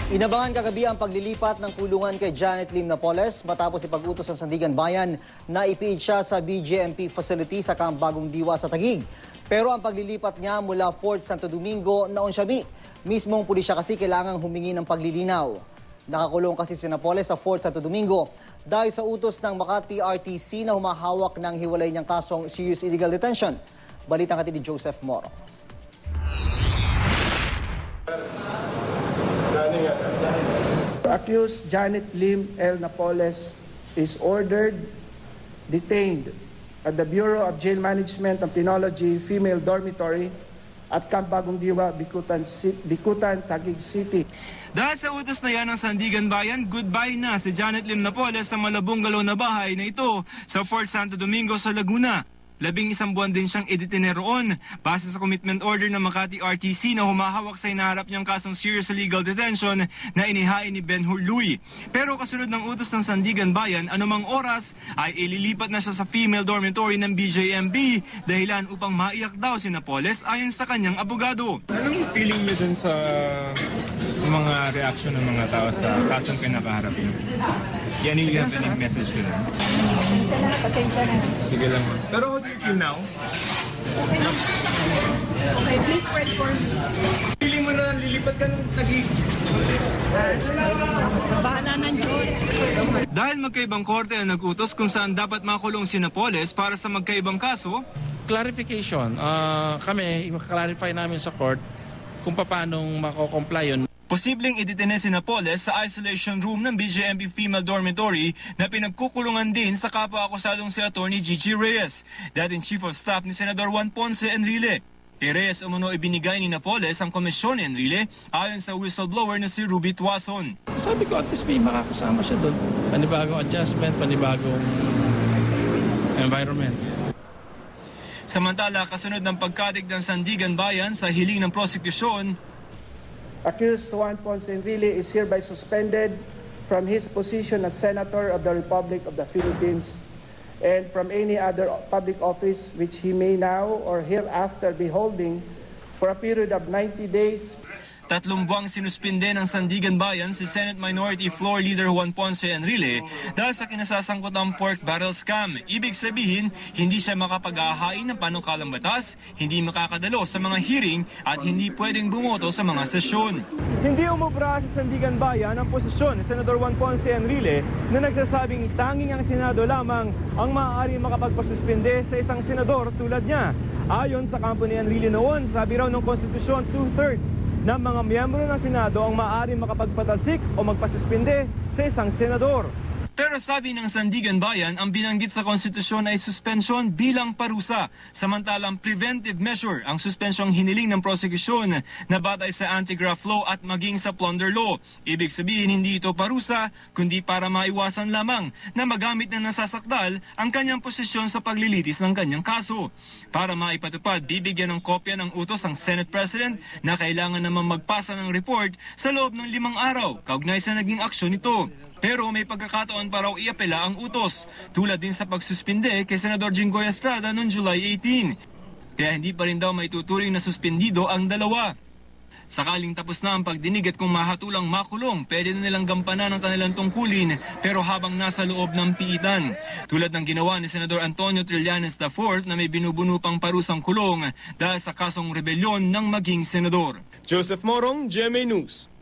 Inabangan kagabi ang paglilipat ng kulungan kay Janet Lim Napoles matapos ipag-utos ng Sandigan Bayan na ipiit siya sa BJMP facility sa Camp Bagong Diwa sa Taguig. Pero ang paglilipat niya mula Fort Santo Domingo na Onsiami. Mismong pulisya kasi kailangang humingi ng paglilinaw. Nakakulong kasi si Napoles sa Fort Santo Domingo dahil sa utos ng Makati RTC na humahawak ng hiwalay niyang kasong serious illegal detention. Balitang hatid ni Joseph Moro. Accused Janet Lim L. Napoles is ordered detained at the Bureau of Jail Management and Penology Female Dormitory at Camp Bagong Diwa, Bikutan, Taguig City. Dahil sa utos na yan ng Sandigan Bayan, goodbye na si Janet Lim Napoles sa malabong galaw na bahay na ito sa Fort Santo Domingo sa Laguna. 11 buwan din siyang idetine roon base sa commitment order ng Makati RTC na humahawak sa hinaharap niyang kasong serious illegal detention na inihain ni Ben-Hur Luis. Pero kasunod ng utos ng Sandigan Bayan, anumang oras ay ililipat na siya sa female dormitory ng BJMP dahilan upang maiyak daw si Napoles ayon sa kanyang abogado. Anong feeling niyo dun sa mga reaction ng mga tao sa kasong pinakaharap niyo? Yan yung have message to them. Pasensya na. Sige lang. Pero how do you feel now? Okay lang. Okay, please pray for me. Feeling mo na lilipat ka ng Taguig. Bahala ng Diyos. Dahil magkaibang korte ang nag-utos kung saan dapat makulong si Napoles para sa magkaibang kaso, clarification. Kami, i-clarify namin sa court kung paano mako-comply yun. posibleng idetine si Napoles sa isolation room ng BJMP Female Dormitory na pinagkukulungan din sa kapwa-akusadong si Atty. Gigi Reyes, dating Chief of Staff ni Senador Juan Ponce Enrile. Kay Reyes umano ibinigay ni Napoles ang komisyon ni Enrile ayon sa whistleblower na si Ruby Tuason. Sabi ko at least may makakasama siya doon. Panibagong adjustment, panibagong environment. Samantala, kasunod ng pagkatig ng Sandigan Bayan sa hiling ng prosekusyon, Accused Juan Ponce Enrile is hereby suspended from his position as Senator of the Republic of the Philippines and from any other public office which he may now or hereafter be holding for a period of 90 days. 3 buwang sinuspinde ng Sandigan Bayan si Senate Minority Floor Leader Juan Ponce Enrile dahil sa kinasasangkotang pork barrel scam. Ibig sabihin, hindi siya makapag-ahain ng panukalang batas, hindi makakadalo sa mga hearing at hindi pwedeng bumoto sa mga sesyon. Hindi umubra sa Sandigan Bayan ang posisyon ni Senador Juan Ponce Enrile na nagsasabing tanging ang Senado lamang ang maaaring makapagpasuspinde sa isang senador tulad niya. Ayon sa kampo ni Enrile noon, sabi raw ng konstitusyon, 2/3 ng mga miyembro ng Senado ang maaaring makapagpatasik o magpasuspinde sa isang senador. Pero sabi ng Sandigan Bayan, ang binanggit sa konstitusyon ay suspension bilang parusa. Samantalang preventive measure ang suspensyong hiniling ng prosekusyon na batay sa anti-graft law at maging sa plunder law. Ibig sabihin, hindi ito parusa, kundi para maiwasan lamang na magamit ng nasasakdal ang kanyang posisyon sa paglilitis ng kanyang kaso. Para maipatupad, bibigyan ng kopya ng utos ang Senate President na kailangan naman magpasa ng report sa loob ng 5 araw, kaugnay sa naging aksyon nito. Pero may pagkakataon pa raw iapela ang utos, tulad din sa pagsuspinde kay Senador Jinggoy Estrada noong July 18. Kaya hindi pa rin daw maituturing na suspendido ang dalawa. Sakaling tapos na ang pagdinig at kung mahatulang makulong, pwede na nilang gampanan ang kanilang tungkulin pero habang nasa loob ng piitan. Tulad ng ginawa ni Senador Antonio Trillanes IV na may binubuno pang parusang kulong dahil sa kasong rebelyon ng maging senador. Joseph Morong, GMA News.